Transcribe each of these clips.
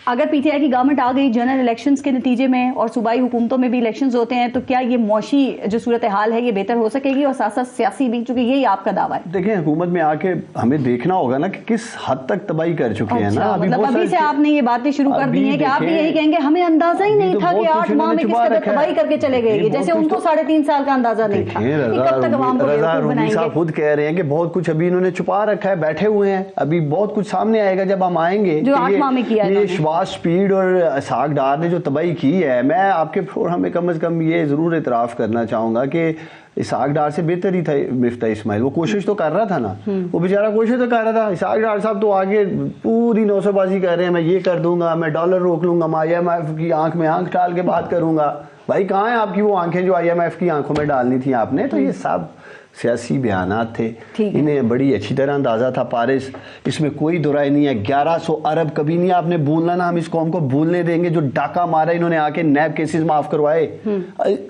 اگر P T I کی government آ گئی جنرل الیکشنز کے نتیجے میں اور صوبائی حکومتوں میں بھی الیکشنز ہوتے ہیں تو کیا یہ معاشی جو صورتحال ہے یہ بہتر ہو سکے گی اور ساتھ ساتھ سیاسی بھی, چونکہ یہی آپ کا دعویٰ ہے؟ دیکھیں حکومت میں آ کے ہمیں دیکھنا ہوگا نا کہ کس حد تک تباہی کر چکے ہیں نا. ابھی سے آپ نے یہ باتیں شروع کر دی ہیں کہ آپ بھی یہی کہیں گے ہمیں اندازہ ہی نہیں تھا کہ 8 ماہ میں کس قدر تباہی کر کے چلے گئے, جیسے ان کو 3.5 سال کا اندازہ نہیں تھا. کب تک عوام کو بیوقوف بنائیں گے؟ صاحب خود کہہ رہے ہیں کہ بہت کچھ ابھی انہوں نے چھپا رکھا ہے, بیٹھے ہوئے ہیں, ابھی بہت کچھ سامنے آئے گا جب ہم آئیں گے. جو 8 ماہ میں کیا ہے یہ شواس سپیڈ اور اسحاق ڈار نے جو تباہی کی ہے, میں آپ کے پروگرام میں کم از کم یہ ضرور اعتراف کرنا چاہوں گا کہ اسحاق ڈار سے بہتر ہی تھا مفتاح اسماعیل. وہ کوشش تو کر رہا تھا نا, وہ بیچارہ کوشش تو کر رہا تھا. اسحاق ڈار صاحب تو آگے پوری نوسے بازی کر رہے ہیں, میں یہ کر دوں گا, میں ڈالر روک لوں گا, میں آئی ایم ایف کی آنکھ میں آنکھ ڈال کے بات کروں گا. بھائی کہاں ہیں آپ کی وہ آنکھیں جو آئی ایم ایف کی آنکھوں میں ڈالنی تھی آپ نے؟ تو یہ سب سیاسی بیانات تھے, انہیں بڑی اچھی طرح اندازہ تھا پارس, اس میں کوئی دو رائے نہیں ہے. 1100 ارب کبھی نہیں آپ نے بھولنا نا, ہم اس قوم کو بھولنے دیں گے. جو ڈاکہ مارا انہوں نے آ کے نیب کیسز معاف کروائے,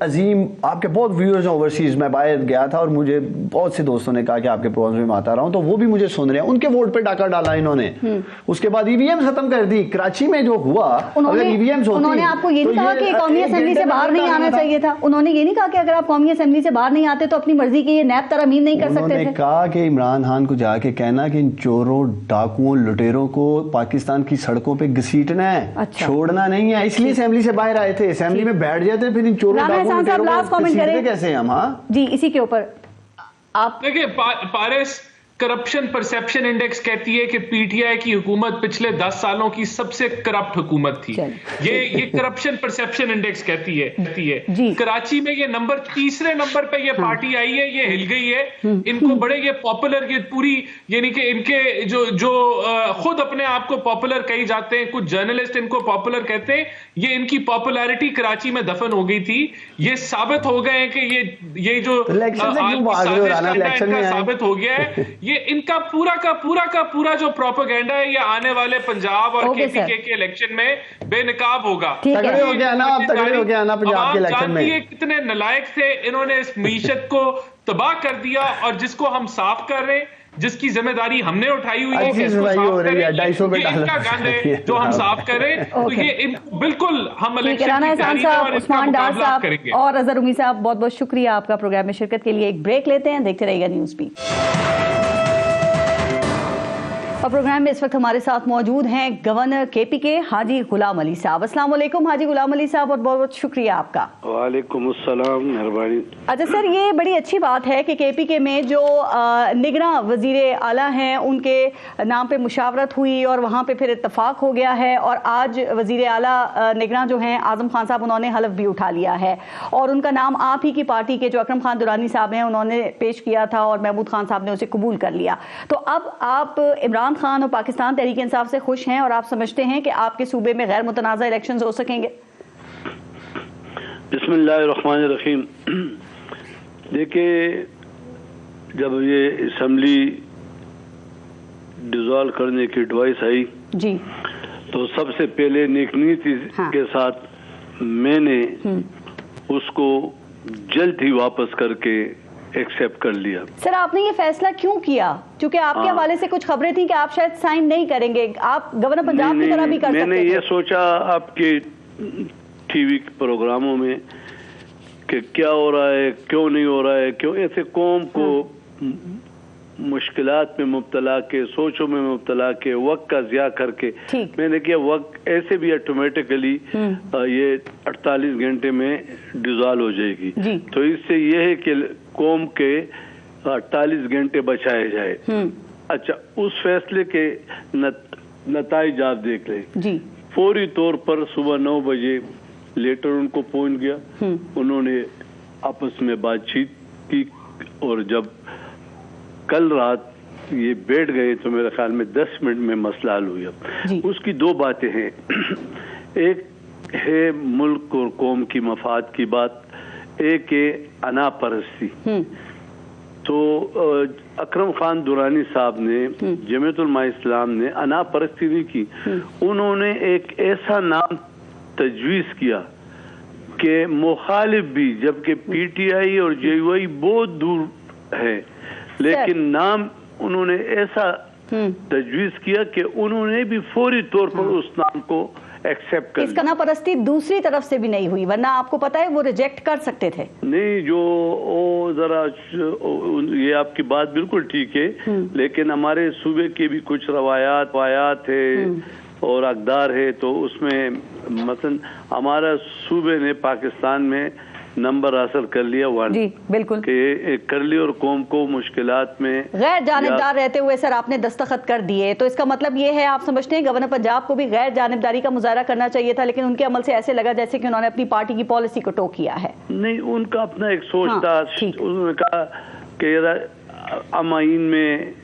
عظیم. آپ کے بہت ویورز ہیں اوورسیز, میں باہر گیا تھا اور مجھے بہت سے دوستوں نے کہا کہ آپ کے پروگرام میں آتا رہا ہوں, تو وہ بھی مجھے سن رہے ہیں. ان کے ووٹ پہ ڈاکہ ڈالا انہوں نے, اس کے بعد ای وی ایم ختم کر دی. کراچی میں جو ہوا, اگر ای وی ایم انہوں نے آپ کو یہ نہیں کہا کہ قومی اسمبلی سے باہر نہیں آنا چاہیے تھا؟ انہوں نے یہ نہیں کہا کہ اگر آپ قومی اسمبلی سے باہر نہیں آتے تو اپنی مرضی کی یہ نیب ترمیم نہیں کر انہوں نے کہا کہ عمران خان کو جا کے کہنا کہ ان چوروں, ڈاکوؤں, لٹیروں کو پاکستان کی سڑکوں پہ گھسیٹنا ہے, چھوڑنا نہیں ہے. اس لیے اسمبلی سے باہر آئے تھے. اسمبلی میں بیٹھ جاتے پھر ان چوروں, ڈاکوؤں, لٹیروں کو گھسیٹتے کیسے ہم؟ ہاں جی, اسی کے اوپر آپ دیکھیں پارس, کرپشن پرسیپشن انڈیکس کہتی ہے کہ پی ٹی آئی کی حکومت پچھلے 10 سالوں کی سب سے کرپٹ حکومت تھی. یہ کرپشن پرسیپشن انڈیکس کہتی ہے. کراچی میں یہ نمبر 3 نمبر پہ یہ پارٹی آئی ہے, یہ ہل گئی ہے. ان کو بڑے یہ پاپولر, یہ پوری یعنی کہ ان کے جو خود اپنے آپ کو پاپولر کہی جاتے ہیں, کچھ جرنلسٹ ان کو پاپولر کہتے ہیں, یہ ان کی پاپولیرٹی کراچی میں دفن ہو گئی تھی. یہ ثابت ہو گئے ہیں کہ یہ جو ثابت ہو گیا ہے. یہ ان کا پورا جو پروپیگنڈا ہے یہ آنے والے پنجاب اور کے پی کے الیکشن میں بے نقاب ہوگا. تگڑے ہو گیا نا, آپ تگڑے ہو گیا نا پنجاب کے الیکشن میں. کتنے نلائق تھے, انہوں نے اس معیشت کو تباہ کر دیا, اور جس کو ہم صاف کر رہے ہیں, جس کی ذمہ داری ہم نے اٹھائی ہوئی ہے کہ اس کو صاف کریں, یہ ان کا گند ہے جو ہم صاف کریں. تو یہ بالکل ہم الیکشن کی تیاری میں اور اس کا مقابلہ کریں گے. اور اظہر امی صاحب بہت بہت شکریہ آپ کا پروگرام میں شرکت کے لیے. ایک بریک لیتے ہیں, دیکھتے رہیے گا نیوز بیٹ. اور پروگرام میں اس وقت ہمارے ساتھ موجود ہیں گورنر کے پی کے حاجی غلام علی صاحب. السلام علیکم حاجی غلام علی صاحب, اور بہت بہت شکریہ آپ کا. وعلیکم السلام, مہربانی. اچھا سر, یہ بڑی اچھی بات ہے کہ کے پی کے میں جو نگراں وزیر اعلیٰ ہیں ان کے نام پہ مشاورت ہوئی اور وہاں پہ پھر اتفاق ہو گیا ہے, اور آج وزیر اعلیٰ نگراں جو ہیں اعظم خان صاحب, انہوں نے حلف بھی اٹھا لیا ہے, اور ان کا نام آپ ہی کی پارٹی کے جو اکرم خان درانی صاحب ہیں انہوں نے پیش کیا تھا, اور محمود خان صاحب نے اسے قبول کر لیا. تو اب آپ عمران خان اور پاکستان تحریک انصاف سے خوش ہیں, اور آپ سمجھتے ہیں کہ آپ کے صوبے میں غیر متنازع الیکشنز ہو سکیں گے؟ بسم اللہ الرحمن الرحیم. دیکھیں, جب یہ اسمبلی ڈیزالو کرنے کی ایڈوائس آئی جی, تو سب سے پہلے نیک نیتی کے ساتھ میں نے اس کو جلد ہی واپس کر کے ایکسیپٹ کر لیا. سر آپ نے یہ فیصلہ کیوں کیا؟ چونکہ آپ کے حوالے سے کچھ خبریں تھیں کہ آپ شاید سائن نہیں کریں گے, آپ گورنر پنجاب کی طرح بھی کر سکتے تھے. میں نے یہ سوچا آپ کے ٹی وی پروگراموں میں کہ کیا ہو رہا ہے, کیوں نہیں ہو رہا ہے, کیوں ایسے قوم کو مشکلات میں مبتلا کے, سوچوں میں مبتلا کے, وقت کا ضیاع کر کے, میں نے کیا وقت ایسے بھی آٹومیٹکلی یہ 48 گھنٹے میں ڈیزالو ہو جائے گی. تو اس سے یہ ہے کہ قوم کے 48 گھنٹے بچائے جائے. اچھا, اس فیصلے کے نتائج آپ دیکھ لیں. فوری طور پر صبح 9 بجے لیٹر ان کو پہنچ گیا, انہوں نے آپس میں بات چیت کی, اور جب کل رات یہ بیٹھ گئے تو میرے خیال میں 10 منٹ میں مسئلہ حل ہوا. اس کی 2 باتیں ہیں, ایک ہے ملک اور قوم کی مفاد کی بات, ایک ہے انا پرستی. تو اکرم خان درانی صاحب نے, جمعیت علماء اسلام نے انا پرستی نہیں کی, انہوں نے ایک ایسا نام تجویز کیا کہ مخالف بھی, جبکہ پی ٹی آئی اور جے یو آئی بہت دور ہے, لیکن نام انہوں نے ایسا तजवीज़ किया कि उन्होंने भी फौरी तौर पर उस नाम को एक्सेप्ट कर इसका ना परस्ती दूसरी तरफ से भी नहीं हुई, वरना आपको पता है वो रिजेक्ट कर सकते थे। नहीं, जो वो जरा ये आपकी बात बिल्कुल ठीक है, लेकिन हमारे सूबे के भी कुछ रवायात है और अक़दार है, तो उसमें मसलन हमारा सूबे ने पाकिस्तान में नंबर हासिल कर लिया 1 जी बिल्कुल कि करली और कौम को मुश्किलात में गैर जानिबदार रहते हुए सर आपने दस्तखत कर दिए, तो इसका मतलब ये है आप समझते हैं गवर्नर पंजाब को भी गैर जानिबदारी का मुजाहरा करना चाहिए था, लेकिन उनके अमल से ऐसे लगा जैसे कि उन्होंने अपनी पार्टी की पॉलिसी को टो किया है। नहीं, उनका अपना एक सोच था। उन्होंने कहा कि अमाइन में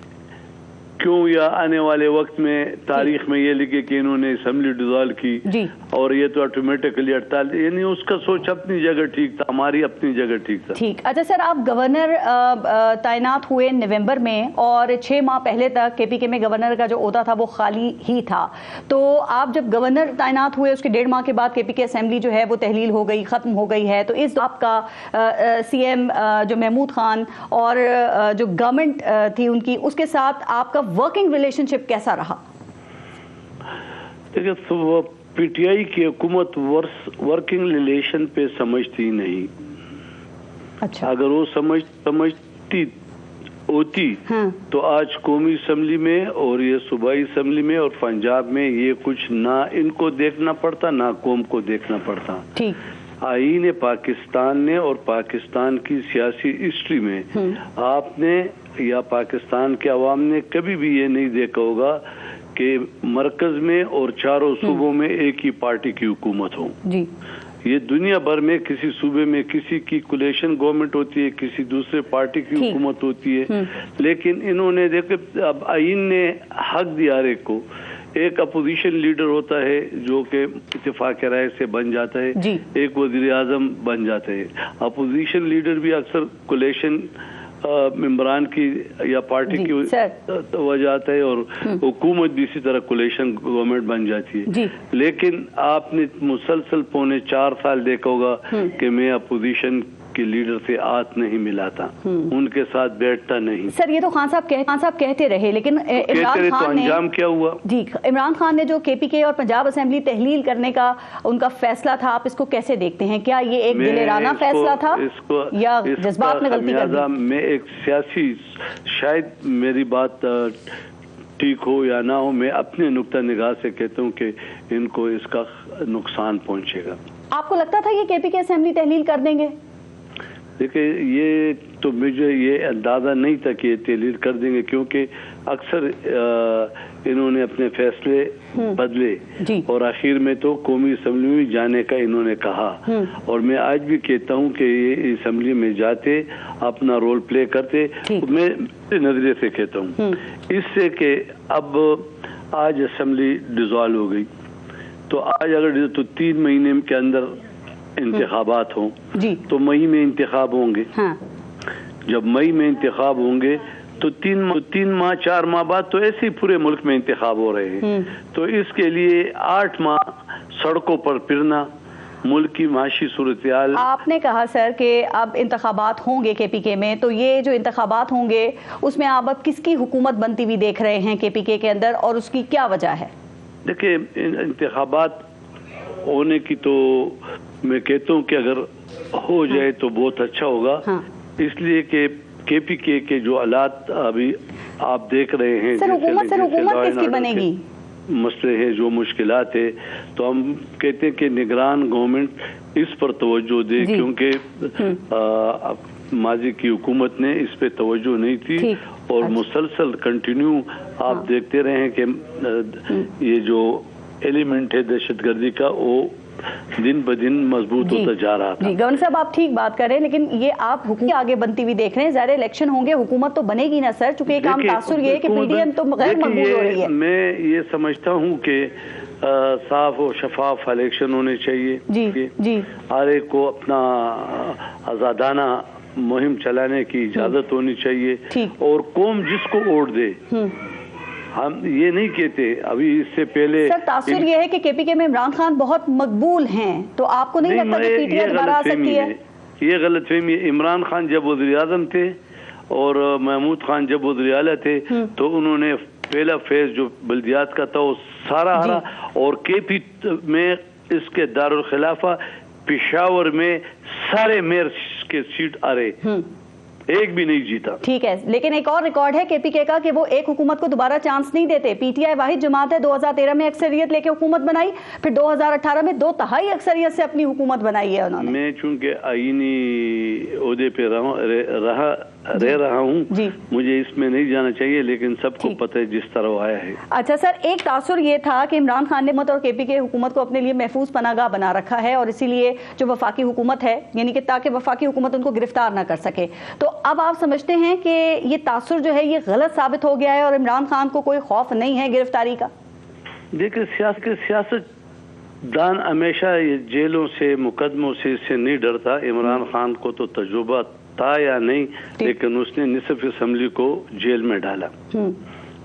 क्यों या आने वाले वक्त में तारीख में ये लिखे कि इन्होंने असम्बली डिसॉल्व की और ये तो ऑटोमेटिकली 48, यानी उसका सोच अपनी जगह ठीक था, हमारी अपनी जगह ठीक था। ठीक। अच्छा सर, आप गवर्नर तैनात हुए नवंबर में और 6 माह पहले तक केपीके में गवर्नर का जो ओहदा था वो खाली ही था, तो आप जब गवर्नर तैनात हुए उसके 1.5 माह के बाद केपीके असेंबली जो है वो तहलील हो गई, खत्म हो गई है, तो इस आपका सीएम जो महमूद खान और जो गवर्नमेंट थी उनकी, उसके साथ आपका वर्किंग रिलेशनशिप कैसा रहा? देखिए, तो पीटीआई की हुकूमत वर्किंग रिलेशन पे समझती नहीं। अच्छा। अगर वो समझती होती तो आज कौमी असम्बली में और ये सूबाई असम्बली में और पंजाब में ये कुछ ना इनको देखना पड़ता ना कौम को देखना पड़ता। ठीक। आईन पाकिस्तान ने और पाकिस्तान की सियासी हिस्ट्री में आपने या पाकिस्तान के अवाम ने कभी भी ये नहीं देखा होगा कि मरकज में और चारों सूबों में एक ही पार्टी की हुकूमत हो। जी। ये दुनिया भर में किसी सूबे में किसी की कोलिशन गवर्नमेंट होती है, किसी दूसरे पार्टी की हुकूमत होती है, लेकिन इन्होंने देखे अब आईन ने हक दिया हर एक को। एक अपोजिशन लीडर होता है जो कि इत्तेफाक राय से बन जाता है, एक वजीर आजम बन जाता है। अपोजिशन लीडर भी अक्सर कोलिशन मेंबरान की या पार्टी की वजह आता है और हुकूमत भी इसी तरह कोलिशन गवर्नमेंट बन जाती है। लेकिन आपने मुसलसल 4.25 साल देखा होगा कि मैं अपोजिशन के लीडर से हाथ नहीं मिलाता, उनके साथ बैठता नहीं। सर ये तो खान साहब कहते रहे, लेकिन इमरान खान ने अंजाम क्या हुआ? जी, इमरान खान ने जो केपीके और पंजाब असेंबली तहलील करने का उनका फैसला था, आप इसको कैसे देखते हैं? क्या ये एक दिलेराना फैसला था या जज्बात में गलती कर दी? मैं एक सियासी, शायद मेरी बात ठीक हो या ना हो, मैं अपने नुक्ता निगाह से कहता हूँ कि इनको इसका नुकसान पहुंचेगा। आपको लगता था कि केपीके असेंबली तहलील कर देंगे? देखिए, ये तो मुझे ये अंदाजा नहीं था कि ये तहलील कर देंगे, क्योंकि अक्सर इन्होंने अपने फैसले बदले और आखिर में तो कौमी असम्बली में जाने का इन्होंने कहा। और मैं आज भी कहता हूँ कि ये असम्बली में जाते अपना रोल प्ले करते, मैं नजरिए से कहता हूँ इससे कि अब आज असम्बली डिसॉल्व हो गई, तो आज अगर तो 3 महीने के अंदर इंतखाबात हों तो मई में इंतखाब होंगे। जब मई में इंतखाब होंगे तो 3 माह 4 माह बाद तो ऐसे ही पूरे मुल्क में इंतखाब हो रहे हैं। तो इसके लिए 8 माह सड़कों पर फिरना, मुल्क की माशी सूरत-ए-हाल। आपने कहा सर कि अब इंतखाबात होंगे केपीके में, तो ये जो इंतखाबात होंगे उसमें आप अब किसकी हुकूमत बनती हुई देख रहे हैं केपीके के अंदर, और उसकी क्या वजह है? देखिए, इंतखाबात होने की तो मैं कहता हूँ कि अगर हो जाए तो बहुत अच्छा होगा। इसलिए कि केपीके के जो हालात अभी आप देख रहे हैं, सर हुकूमत किसकी बनेगी? मसले हैं, जो मुश्किलात है, तो हम कहते हैं कि निगरान गवर्नमेंट इस पर तवज्जो दे, क्योंकि माजी की हुकूमत ने इस पे तवज्जो नहीं थी और मुसलसल कंटिन्यू आप देखते रहे हैं कि ये जो एलिमेंट है दहशतगर्दी का वो दिन ब दिन मजबूत होता जा रहा था। जी गवर्नर साहब, आप ठीक बात कर रहे हैं, लेकिन ये आप हुकूमत आगे बनती हुई देख रहे हैं, ज़ाहिर इलेक्शन होंगे, हुकूमत तो बनेगी ना सर, चूंकि एक आम तासुर ये है कि पीडीएम तो गैर मकबूल हो रही है। मैं ये समझता हूँ कि साफ और शफाफ इलेक्शन होने चाहिए। जी हर एक को अपना आजादाना मुहिम चलाने की इजाजत होनी चाहिए और कौम जिसको वोट दे, हम ये नहीं कहते। अभी इससे पहले सर तासुर ये है कि केपीके में इमरान खान बहुत मकबूल हैं, तो आपको नहीं लगता कि पीटीआई दोबारा आ सकती है? ये गलतफहमी है। इमरान खान जब वज़ीर आज़म थे और महमूद खान जब वज़ीर आला थे तो उन्होंने पहला फेज जो बल्दियात का था वो सारा हारा, और केपी में इसके दारुल खिलाफा पेशावर में सारे मेयर के सीट आ रहे, एक भी नहीं जीता। ठीक है, लेकिन एक और रिकॉर्ड है केपीके का कि वो एक हुकूमत को दोबारा चांस नहीं देते। पीटीआई वाहिद जमात है, 2013 में अक्सरियत लेके हुकूमत बनाई, फिर 2018 में 2/3 अक्सरियत से अपनी हुकूमत बनाई है उन्होंने। मैं चूंकि आईनी ओहदे पे रह रहा हूँ, मुझे इसमें नहीं जाना चाहिए, लेकिन सबको पता है जिस तरह आया है। अच्छा सर, एक तासुर ये था कि इमरान खान ने और केपीके हुकूमत को अपने लिए महफूज पनागाह बना रखा है, और इसीलिए जो वफाकी हुकूमत है, यानी कि ताकि वफाकी हुकूमत उनको गिरफ्तार ना कर सके। तो अब आप समझते हैं कि ये तासुर जो है ये गलत साबित हो गया है और इमरान खान को कोई खौफ नहीं है गिरफ्तारी का? देखिए, सियासतदान हमेशा ये जेलों से, मुकदमों से नहीं डरता। इमरान खान को तो तजुर्बा था या नहीं, लेकिन उसने निसफ असम्बली को जेल में डाला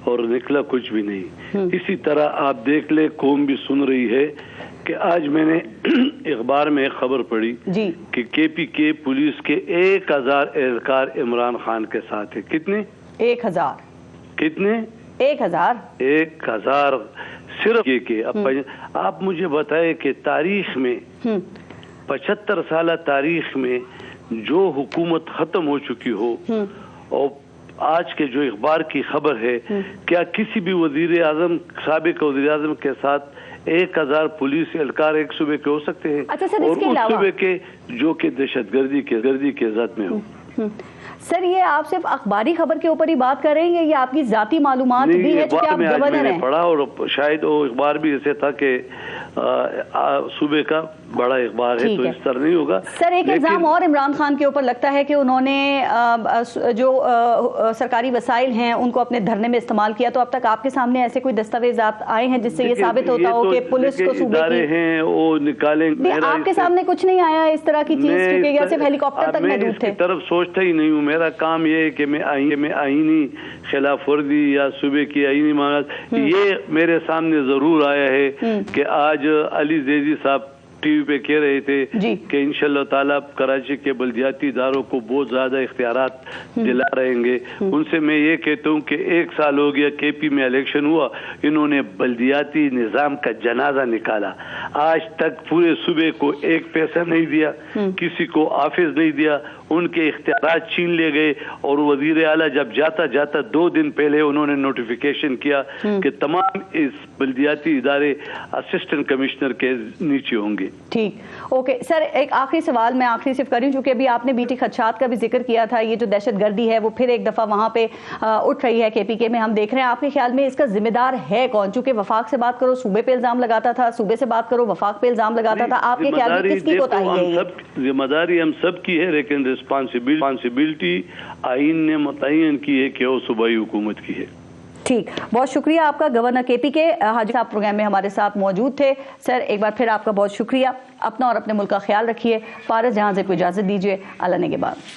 और निकला कुछ भी नहीं। इसी तरह आप देख ले, कौम भी सुन रही है कि आज मैंने अखबार में एक खबर पढ़ी कि केपीके पुलिस के 1000 एहलकार इमरान खान के साथ है। कितने? 1000। कितने? 1000। 1000 सिर्फ के। अब आप मुझे बताए कि तारीख में 75 साल तारीख में जो हुकूमत खत्म हो चुकी हो, और आज के जो अखबार की खबर है, क्या किसी भी वजीर आजम, साबिक वजीर आजम के साथ 1000 पुलिस एहलकार एक सूबे के हो सकते हैं? अच्छा सर, और उस सूबे के जो कि दहशतगर्दी के ज़द में हो। सर, ये आप सिर्फ अखबारी खबर के ऊपर ही बात कर रहे हैं, ये आपकी जाती मालूमात भी है जो कि आप गवर्नर हैं? पढ़ा, और शायद वो अखबार भी ऐसे था कि सूबे का बड़ा अखबार है, तो इस तरह नहीं होगा। सर, एक इल्जाम और इमरान खान के ऊपर लगता है कि उन्होंने जो सरकारी वसाइल हैं उनको अपने धरने में इस्तेमाल किया। तो अब तक आपके सामने ऐसे कोई दस्तावेजात आए हैं जिससे ये साबित होता हो कि पुलिस को सूबे की हैं वो निकालेंगे? आपके सामने कुछ नहीं आया इस तरह की चीज, क्योंकि ये सिर्फ हेलीकॉप्टर तक महदूद थे। तरफ सोचता ही नहीं हूँ। मेरा काम ये है कि मैं आईनी खिलाफ वर्जी या सूबे की आईनी मामला, ये मेरे सामने जरूर आया है कि आज अली जैदी साहब टीवी पे कह रहे थे कि इंशाअल्लाह ताला कराची के बल्दियाती इदारों को बहुत ज्यादा इख्तियारात दिला रहेंगे। उनसे मैं ये कहता हूँ कि 1 साल हो गया केपी में इलेक्शन हुआ, इन्होंने बल्दियाती निजाम का जनाजा निकाला। आज तक पूरे सूबे को 1 पैसा नहीं दिया, किसी को ऑफिस नहीं दिया, उनके इख्तियारात छीन ले गए। और वजीर आला जब जाता 2 दिन पहले उन्होंने नोटिफिकेशन किया कि तमाम इस बल्दियाती इदारे असिस्टेंट कमिश्नर के नीचे होंगे। ठीक, ओके सर, एक आखिरी सवाल मैं आखिरी सिर्फ करूं, क्योंकि अभी आपने बीटी खदशात का भी जिक्र किया था। ये जो दहशतगर्दी है वो फिर एक दफा वहां पे उठ रही है केपीके में, हम देख रहे हैं। आपके ख्याल में इसका जिम्मेदार है कौन? चूंकि वफाक से बात करो सूबे पे इल्जाम लगाता था, सूबे से बात करो वफाक पे इल्जाम लगाता था। आपके ख्याल में किसकी कोताही है? जिम्मेदारी हम सब की है, लेकिन रिस्पॉन्सिबिलिटी आईन ने मुतय्यन की है कि वो सूबाई हुकूमत की है। ठीक, बहुत शुक्रिया आपका। गवर्नर केपीके हाजी साहब प्रोग्राम में हमारे साथ मौजूद थे। सर, एक बार फिर आपका बहुत शुक्रिया। अपना और अपने मुल्क का ख्याल रखिए। फारस जहां से को इजाजत दीजिए। अल्लाह ने के बाद।